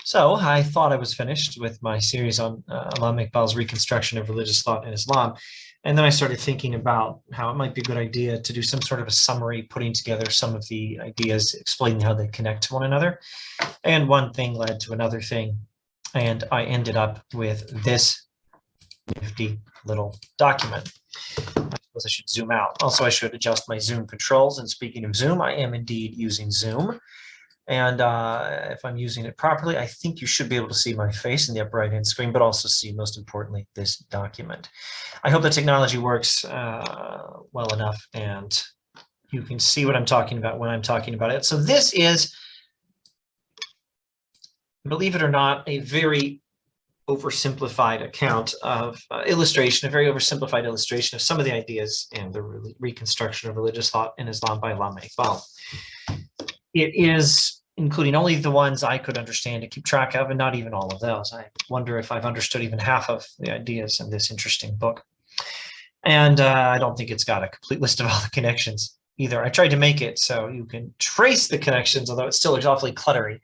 So I thought I was finished with my series on Allama Iqbal's Reconstruction of Religious Thought in Islam. And then I started thinking about how it might be a good idea to do some sort of a summary, putting together some of the ideas, explaining how they connect to one another. And one thing led to another thing. And I ended up with this nifty little document. I suppose I should zoom out. Also, I should adjust my Zoom controls. And speaking of Zoom, I am indeed using Zoom. And if I'm using it properly, I think you should be able to see my face in the upper right-hand screen, but also see, most importantly, this document. I hope the technology works well enough and you can see what I'm talking about when I'm talking about it. So this is, believe it or not, a very oversimplified account of illustration, a very oversimplified illustration of some of the ideas in the reconstruction of religious thought in Islam by Allama Iqbal. It is including only the ones I could understand to keep track of, and not even all of those. I wonder if I've understood even half of the ideas in this interesting book. And I don't think it's got a complete list of all the connections either. I tried to make it so you can trace the connections, although it still looks awfully cluttery.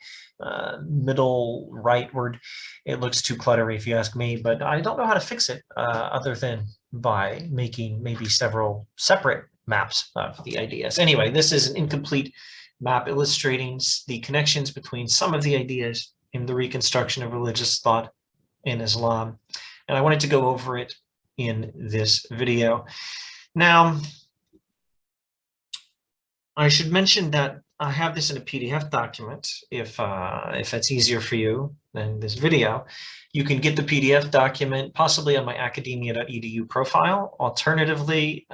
Middle rightward, it looks too cluttery if you ask me, but I don't know how to fix it other than by making maybe several separate maps of the ideas. Anyway, this is an incomplete map illustrating the connections between some of the ideas in the reconstruction of religious thought in Islam. And I wanted to go over it in this video. Now, I should mention that I have this in a PDF document. If it's easier for you than this video, you can get the PDF document possibly on my academia.edu profile. Alternatively,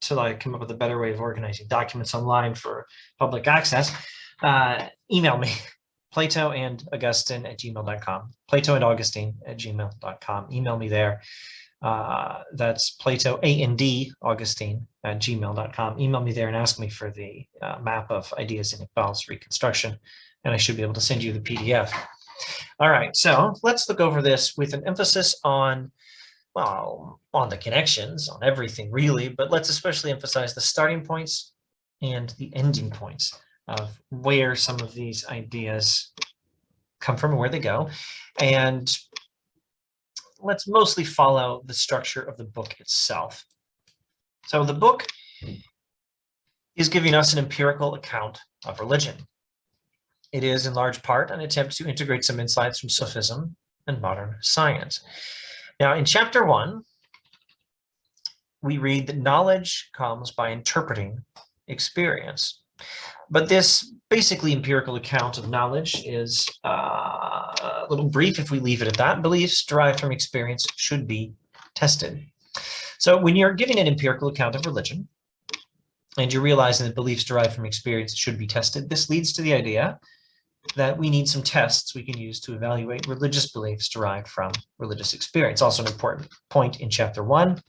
till I come up with a better way of organizing documents online for public access, email me, platoandaugustine@gmail.com, platoandaugustine@gmail.com. Email me there. That's Plato A&D Augustine@gmail.com. Email me there and ask me for the map of ideas in Iqbal's Reconstruction, and I should be able to send you the PDF. All right, so let's look over this with an emphasis on, well, on the connections, on everything really, but let's especially emphasize the starting points and the ending points of where some of these ideas come from and where they go. And let's mostly follow the structure of the book itself. So the book is giving us an empirical account of religion. It is in large part an attempt to integrate some insights from Sufism and modern science. Now, in chapter 1, we read that knowledge comes by interpreting experience. But this basically empirical account of knowledge is a little brief if we leave it at that. Beliefs derived from experience should be tested. So when you're giving an empirical account of religion and you're realizing that beliefs derived from experience should be tested, this leads to the idea that we need some tests we can use to evaluate religious beliefs derived from religious experience. Also an important point in chapter 1.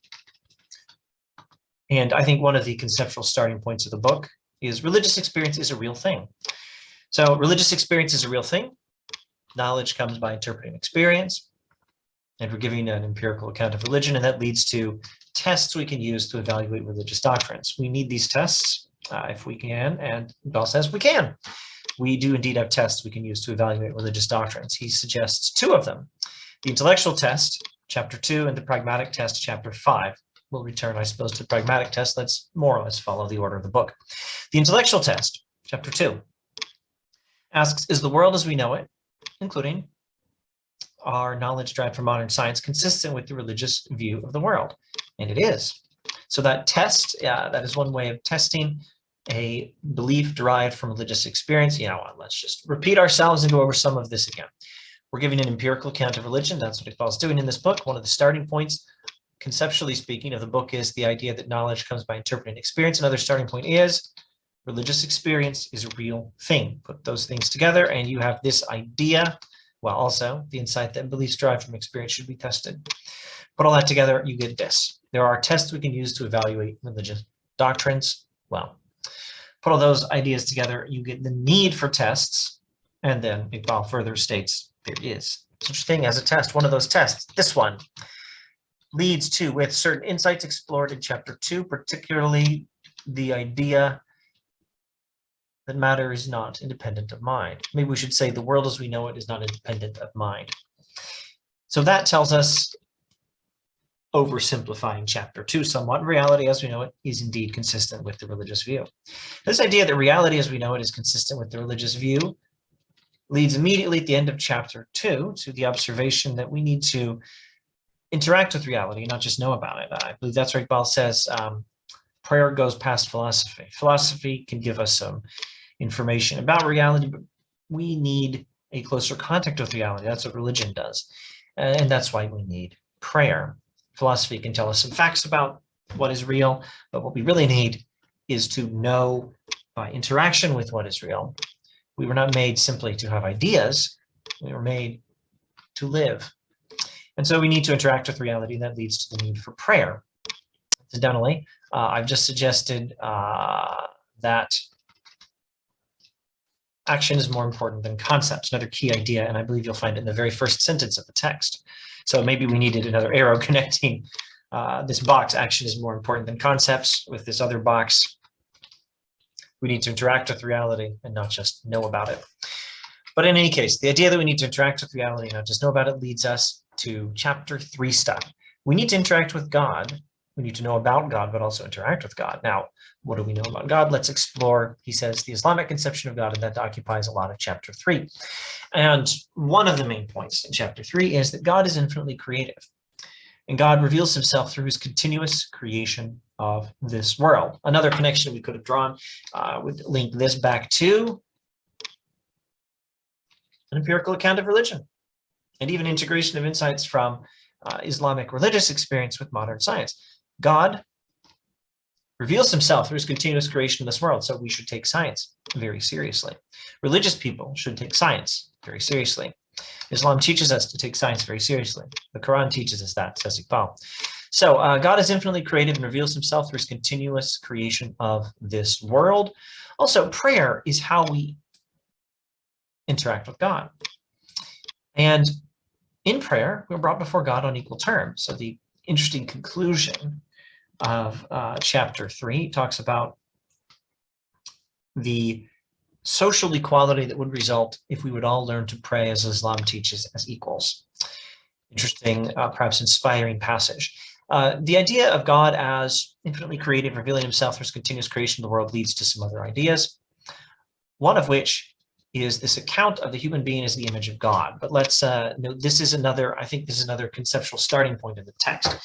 And I think one of the conceptual starting points of the book is religious experience is a real thing. So religious experience is a real thing. Knowledge comes by interpreting experience. And we're giving an empirical account of religion, and that leads to tests we can use to evaluate religious doctrines. We need these tests if we can, and Bell says we can. We do indeed have tests we can use to evaluate religious doctrines. He suggests 2 of them. The intellectual test, chapter 2, and the pragmatic test, chapter 5. We'll return, I suppose, to the pragmatic test. Let's more or less follow the order of the book. The intellectual test, chapter 2, asks, is the world as we know it, including our knowledge derived from modern science, consistent with the religious view of the world? And it is. So that test, that is one way of testing a belief derived from religious experience. You know what, let's just repeat ourselves and go over some of this again. We're giving an empirical account of religion. That's what Iqbal's doing in this book. One of the starting points, conceptually speaking, of the book is the idea that knowledge comes by interpreting experience. Another starting point is religious experience is a real thing. Put those things together and you have this idea, well, also the insight that beliefs derived from experience should be tested. Put all that together, you get this. There are tests we can use to evaluate religious doctrines. Well, put all those ideas together, you get the need for tests. And then Iqbal further states there is such a thing as a test. One of those tests, this one, leads to, with certain insights explored in chapter 2, particularly the idea that matter is not independent of mind. Maybe we should say the world as we know it is not independent of mind. So that tells us, oversimplifying chapter 2 somewhat, reality as we know it is indeed consistent with the religious view. This idea that reality as we know it is consistent with the religious view leads immediately at the end of chapter 2 to the observation that we need to interact with reality, not just know about it. I believe that's where Iqbal says, prayer goes past philosophy. Philosophy can give us some information about reality, but we need a closer contact with reality. That's what religion does. And that's why we need prayer. Philosophy can tell us some facts about what is real, but what we really need is to know by interaction with what is real. We were not made simply to have ideas. We were made to live. And so we need to interact with reality, and that leads to the need for prayer. Incidentally, I've just suggested that action is more important than concepts, another key idea, and I believe you'll find it in the very first sentence of the text. So maybe we needed another arrow connecting this box, action is more important than concepts, with this other box. We need to interact with reality and not just know about it. But in any case, the idea that we need to interact with reality and not just know about it leads us to chapter 3 stuff. We need to interact with God. We need to know about God, but also interact with God. Now, what do we know about God? Let's explore, he says, the Islamic conception of God, and that occupies a lot of chapter 3. And one of the main points in chapter 3 is that God is infinitely creative. And God reveals himself through his continuous creation of this world. Another connection we could have drawn would link this back to an empirical account of religion, and even integration of insights from Islamic religious experience with modern science. God reveals himself through his continuous creation of this world, so we should take science very seriously. Religious people should take science very seriously. Islam teaches us to take science very seriously. The Quran teaches us that, says Iqbal. So God is infinitely creative and reveals himself through his continuous creation of this world. Also, prayer is how we interact with God. And in prayer, we're brought before God on equal terms. So the interesting conclusion of chapter 3 talks about the social equality that would result if we would all learn to pray as Islam teaches, as equals. Interesting, perhaps inspiring passage. The idea of God as infinitely creative, revealing himself through his continuous creation of the world leads to some other ideas, one of which is this account of the human being as the image of God. But let's note, this is another, I think this is another conceptual starting point in the text.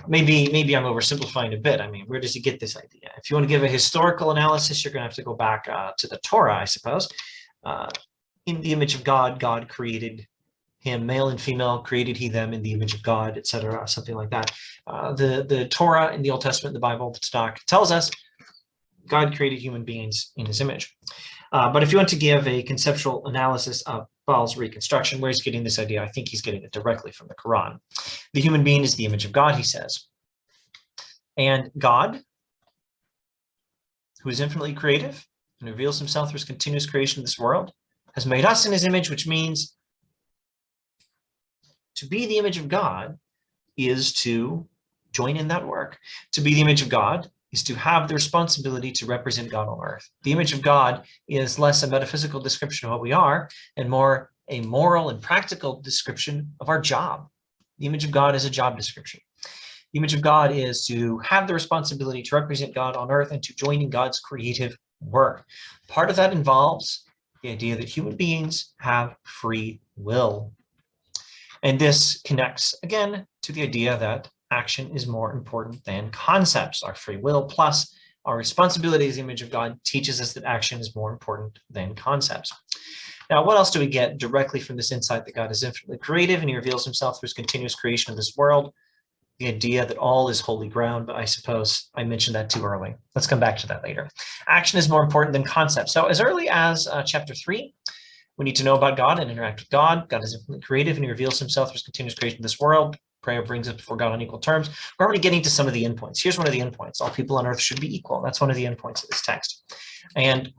Maybe I'm oversimplifying a bit. I mean, where does he get this idea? If you want to give a historical analysis, you're going to have to go back to the Torah, I suppose. In the image of God, God created him, male and female, created he them in the image of God, etc., something like that. The Torah in the Old Testament, the Bible, the Tanakh, tells us God created human beings in his image. But if you want to give a conceptual analysis of Iqbal's Reconstruction, where he's getting this idea, I think he's getting it directly from the Quran. The human being is the image of God, he says. And God, who is infinitely creative and reveals himself through his continuous creation of this world, has made us in his image, which means to be the image of God is to join in that work. To be the image of God is to have the responsibility to represent God on earth. The image of God is less a metaphysical description of what we are and more a moral and practical description of our job. The image of God is a job description. The image of God is to have the responsibility to represent God on earth and to join in God's creative work. Part of that involves the idea that human beings have free will. And this connects, again, to the idea that action is more important than concepts. Our free will plus our responsibility as the image of God teaches us that action is more important than concepts. Now, what else do we get directly from this insight that God is infinitely creative and he reveals himself through his continuous creation of this world? The idea that all is holy ground, but I suppose I mentioned that too early. Let's come back to that later. Action is more important than concepts. So as early as chapter 3, we need to know about God and interact with God. God is infinitely creative and he reveals himself through his continuous creation of this world. Prayer brings us before God on equal terms. We're already getting to some of the endpoints. Here's one of the endpoints. All people on earth should be equal. That's one of the endpoints of this text. And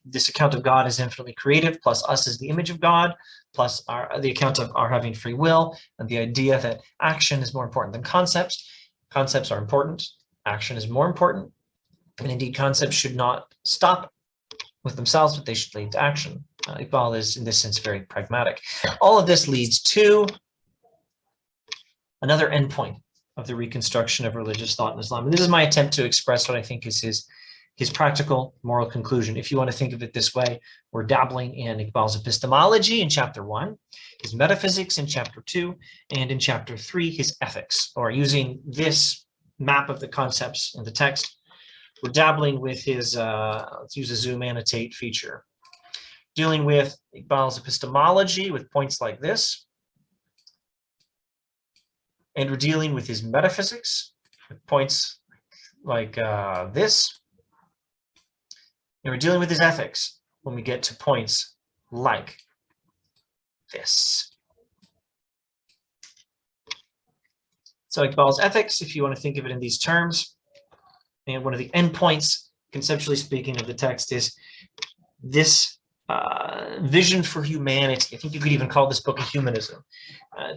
this account of God is infinitely creative, plus us as the image of God, plus the account of our having free will, and the idea that action is more important than concepts. Concepts are important. Action is more important. And indeed, concepts should not stop with themselves, but they should lead to action. Iqbal is, in this sense, very pragmatic. All of this leads to another endpoint of the reconstruction of religious thought in Islam. And this is my attempt to express what I think is his practical moral conclusion. If you want to think of it this way, we're dabbling in Iqbal's epistemology in chapter 1, his metaphysics in chapter 2, and in chapter 3, his ethics, or using this map of the concepts in the text. We're dabbling with his, let's use a zoom annotate feature, dealing with Iqbal's epistemology with points like this. And we're dealing with his metaphysics with points like this. And we're dealing with his ethics when we get to points like this. So Iqbal's ethics, if you want to think of it in these terms, and one of the endpoints, conceptually speaking, of the text is this vision for humanity. I think you could even call this book a humanism.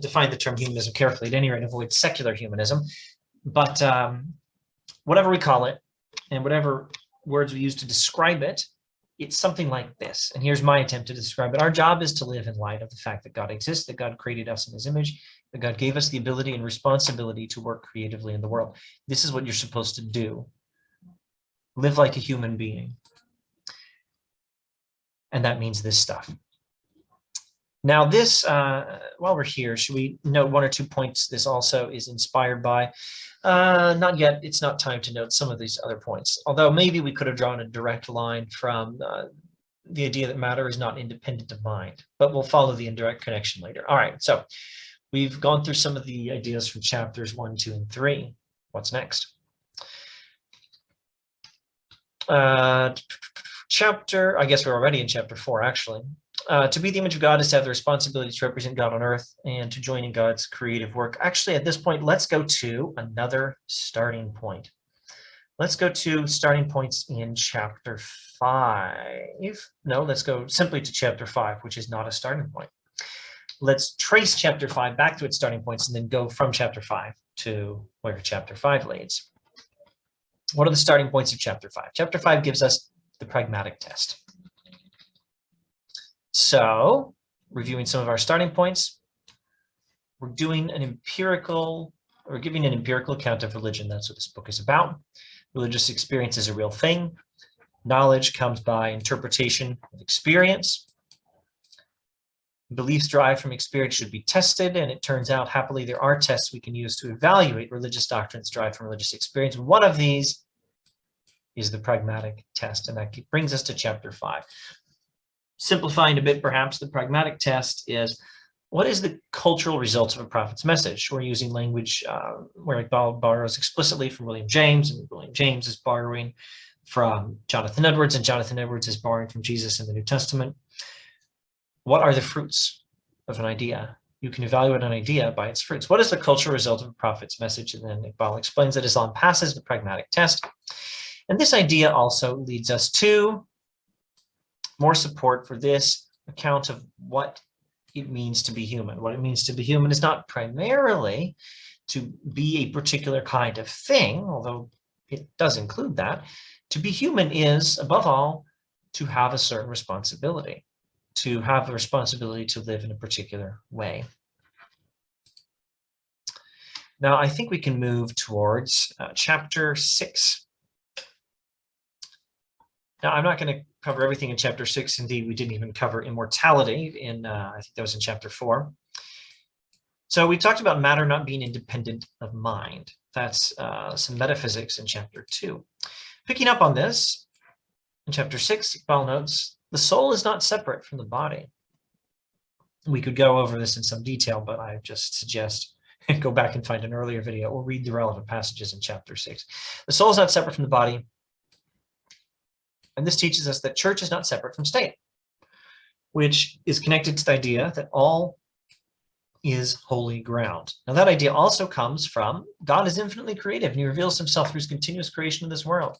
Define the term humanism carefully, at any rate, avoid secular humanism. But whatever we call it, and whatever words we use to describe it, it's something like this. And here's my attempt to describe it. Our job is to live in light of the fact that God exists, that God created us in his image, that God gave us the ability and responsibility to work creatively in the world. This is what you're supposed to do. Live like a human being. And that means this stuff. Now this, while we're here, should we note one or two points this also is inspired by? Not yet. It's not time to note some of these other points. Although maybe we could have drawn a direct line from the idea that matter is not independent of mind. But we'll follow the indirect connection later. All right, so we've gone through some of the ideas from chapters 1, 2, and 3. What's next? Chapter, I guess we're already in chapter 4, actually. To be the image of God is to have the responsibility to represent God on earth and to join in God's creative work. Actually, at this point, let's go to another starting point. Let's go to starting points in chapter 5. No, let's go simply to chapter 5, which is not a starting point. Let's trace chapter 5 back to its starting points and then go from chapter 5 to where chapter 5 leads. What are the starting points of chapter 5? Chapter 5 gives us the pragmatic test. So, reviewing some of our starting points, we're giving an empirical account of religion. That's what this book is about. Religious experience is a real thing. Knowledge comes by interpretation of experience. Beliefs derived from experience should be tested, and it turns out, happily, there are tests we can use to evaluate religious doctrines derived from religious experience. One of these is the pragmatic test, and that brings us to chapter 5. Simplifying a bit, perhaps, the pragmatic test is, what is the cultural result of a prophet's message? We're using language where Iqbal borrows explicitly from William James, and William James is borrowing from Jonathan Edwards, and Jonathan Edwards is borrowing from Jesus in the New Testament. What are the fruits of an idea? You can evaluate an idea by its fruits. What is the cultural result of a prophet's message? And then Iqbal explains that Islam passes the pragmatic test. And this idea also leads us to more support for this account of what it means to be human. What it means to be human is not primarily to be a particular kind of thing, although it does include that. To be human is, above all, to have a certain responsibility, to have the responsibility to live in a particular way. Now, I think we can move towards chapter 6. Now, I'm not going to cover everything in chapter 6. Indeed, we didn't even cover immortality in, I think that was in chapter 4. So we talked about matter not being independent of mind. That's some metaphysics in chapter 2. Picking up on this, in chapter 6, Iqbal notes, the soul is not separate from the body. We could go over this in some detail, but I just suggest go back and find an earlier video or read the relevant passages in chapter 6. The soul is not separate from the body. And this teaches us that church is not separate from state, which is connected to the idea that all is holy ground. Now, that idea also comes from God is infinitely creative, and he reveals himself through his continuous creation of this world.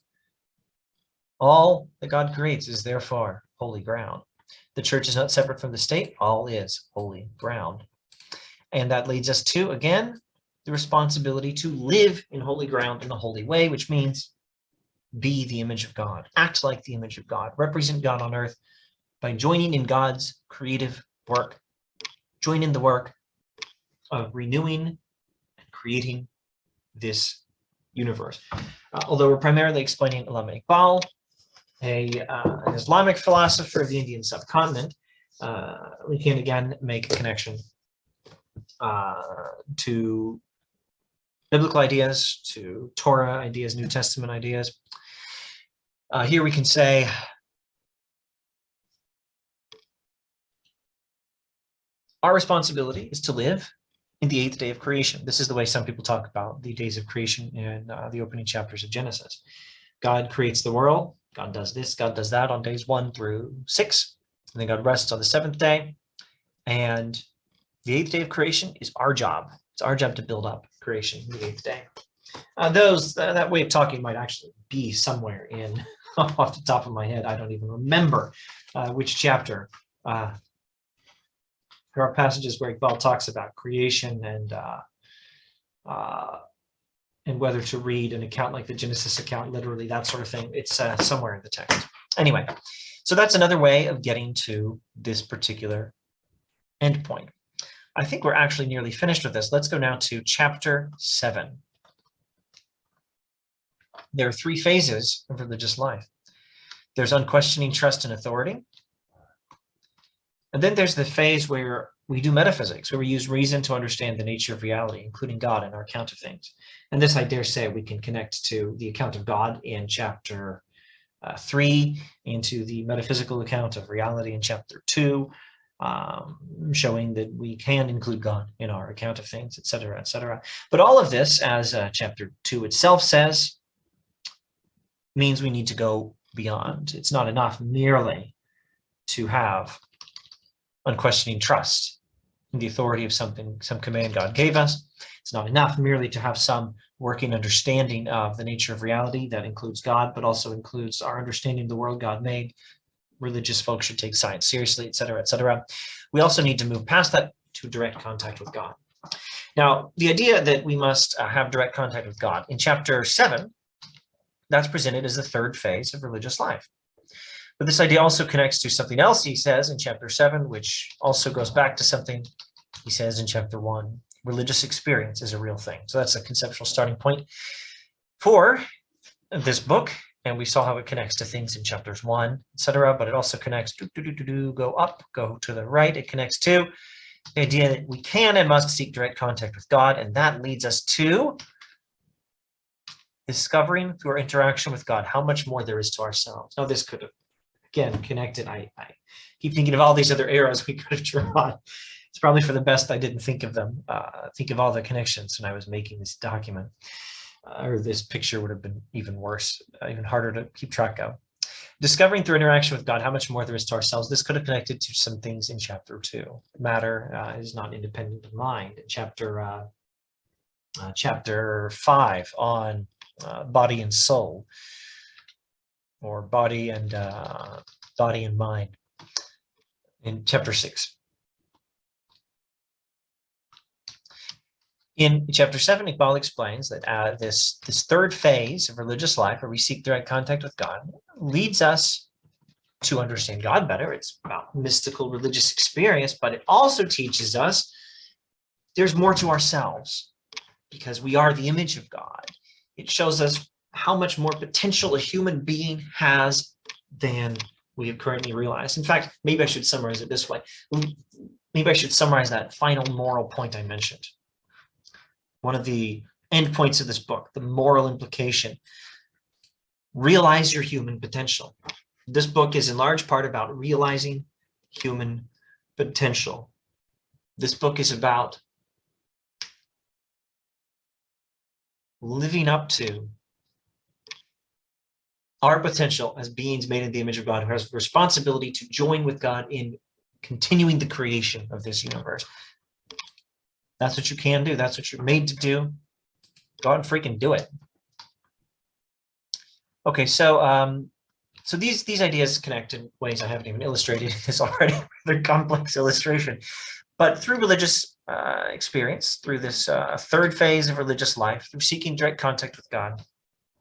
All that God creates is therefore holy ground. The church is not separate from the state. All is holy ground. And that leads us to, again, the responsibility to live in holy ground in a holy way, which means be the image of God, act like the image of God, represent God on earth by joining in God's creative work, join in the work of renewing and creating this universe. Although we're primarily explaining Allama Iqbal, an Islamic philosopher of the Indian subcontinent, we can again make a connection to biblical ideas, to Torah ideas, New Testament ideas. Here we can say, our responsibility is to live in the 8th day of creation. This is the way some people talk about the days of creation in the opening chapters of Genesis. God creates the world. God does this, God does that on days 1 through 6. And then God rests on the 7th day. And the 8th day of creation is our job. It's our job to build up creation the 8th day. That way of talking might actually be somewhere in, off the top of my head, I don't even remember which chapter. There are passages where Iqbal talks about creation and whether to read an account like the Genesis account, literally, that sort of thing. It's somewhere in the text. Anyway, so that's another way of getting to this particular endpoint. I think we're actually nearly finished with this. Let's go now to chapter 7. There are 3 phases of religious life. There's unquestioning trust and authority. And then there's the phase where we do metaphysics, where we use reason to understand the nature of reality, including God in our account of things. And this, I dare say, we can connect to the account of God in chapter 3, into the metaphysical account of reality in chapter 2, showing that we can include God in our account of things, etc., etc. But all of this, as chapter 2 itself says, means we need to go beyond. It's not enough merely to have unquestioning trust in the authority of something, some command God gave us. It's not enough merely to have some working understanding of the nature of reality that includes God, but also includes our understanding of the world God made. Religious folks should take science seriously, etc., etc. We also need to move past that to direct contact with God. Now, the idea that we must have direct contact with God, in chapter 7, that's presented as the 3rd phase of religious life. But this idea also connects to something else he says in chapter 7, which also goes back to something he says in chapter 1. Religious experience is a real thing. So that's a conceptual starting point for this book. And we saw how it connects to things in chapters 1, etc. But it also connects, go up, go to the right. It connects to the idea that we can and must seek direct contact with God. And that leads us to discovering through our interaction with God how much more there is to ourselves. Now, this could have, again, connected. I keep thinking of all these other arrows we could have drawn. It's probably for the best I didn't think of them, think of all the connections when I was making this document. Or this picture would have been even worse, even harder to keep track of. Discovering through interaction with God how much more there is to ourselves. This could have connected to some things in chapter 2. Matter is not independent of mind. Chapter 5 on body and soul, or body and mind, in chapter 6. In chapter 7, Iqbal explains that this 3rd phase of religious life, where we seek direct contact with God, leads us to understand God better. It's about mystical religious experience, but it also teaches us there's more to ourselves because we are the image of God. It shows us how much more potential a human being has than we have currently realized. In fact, maybe I should summarize it this way. Maybe I should summarize that final moral point I mentioned. One of the end points of this book, the moral implication. Realize your human potential. This book is in large part about realizing human potential. This book is about living up to our potential as beings made in the image of God, who has the responsibility to join with God in continuing the creation of this universe. That's what you can do. That's what you're made to do. Go out and freaking do it. Okay, so these ideas connect in ways I haven't even illustrated. It's already a rather complex illustration. But through religious experience, through this 3rd phase of religious life, through seeking direct contact with God,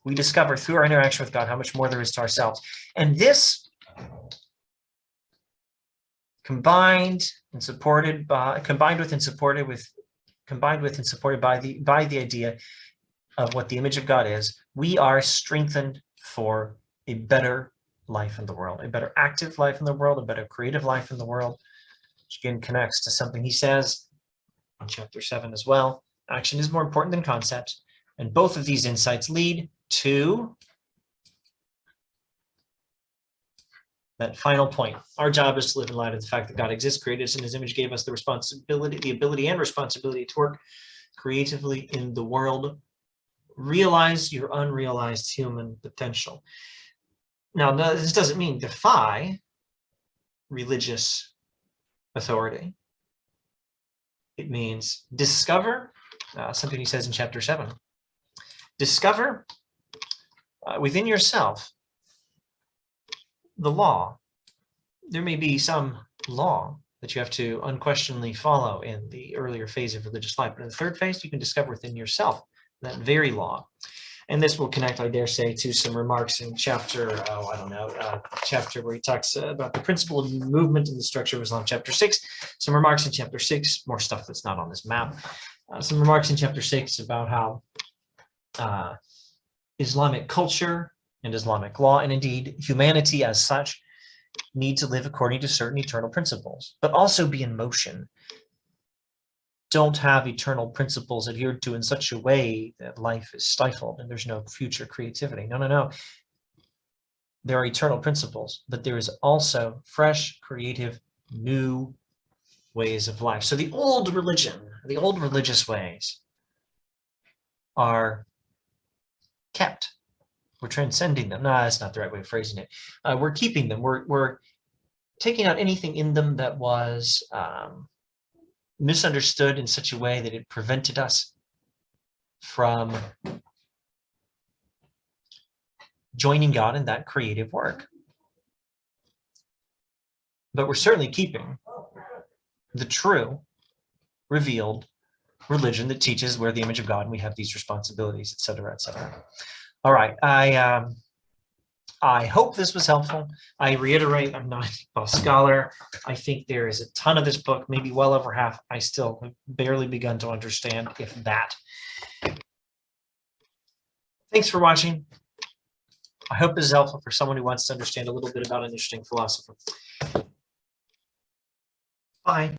we discover through our interaction with God how much more there is to ourselves. And this, combined with and supported by the idea of what the image of God is, we are strengthened for a better life in the world, a better active life in the world, a better creative life in the world, which again connects to something he says in chapter 7 as well. Action is more important than concept, and both of these insights lead to that final point. Our job is to live in light of the fact that God exists, created us in his image, gave us the responsibility, the ability and responsibility to work creatively in the world. Realize your unrealized human potential. Now, this doesn't mean defy religious authority. It means discover, something he says in chapter 7. Discover within yourself the law. There may be some law that you have to unquestionably follow in the earlier phase of religious life, but in the third phase, you can discover within yourself that very law. And this will connect, I dare say, to some remarks in chapter, chapter where he talks about the principle of movement and the structure of Islam, chapter 6. Some remarks in chapter 6, more stuff that's not on this map. Some remarks in chapter 6 about how Islamic culture and Islamic law, and indeed humanity as such, need to live according to certain eternal principles, but also be in motion. Don't have eternal principles adhered to in such a way that life is stifled and there's no future creativity. No, no, no. There are eternal principles, but there is also fresh, creative, new ways of life. So the old religion, the old religious ways are kept. We're transcending them. No, that's not the right way of phrasing it. We're keeping them. We're taking out anything in them that was misunderstood in such a way that it prevented us from joining God in that creative work. But we're certainly keeping the true, revealed religion that teaches we're the image of God and we have these responsibilities, etc., etc. All right, I hope this was helpful. I reiterate, I'm not a scholar. I think there is a ton of this book, maybe well over half. I still have barely begun to understand, if that. Thanks for watching. I hope this is helpful for someone who wants to understand a little bit about an interesting philosopher. Bye.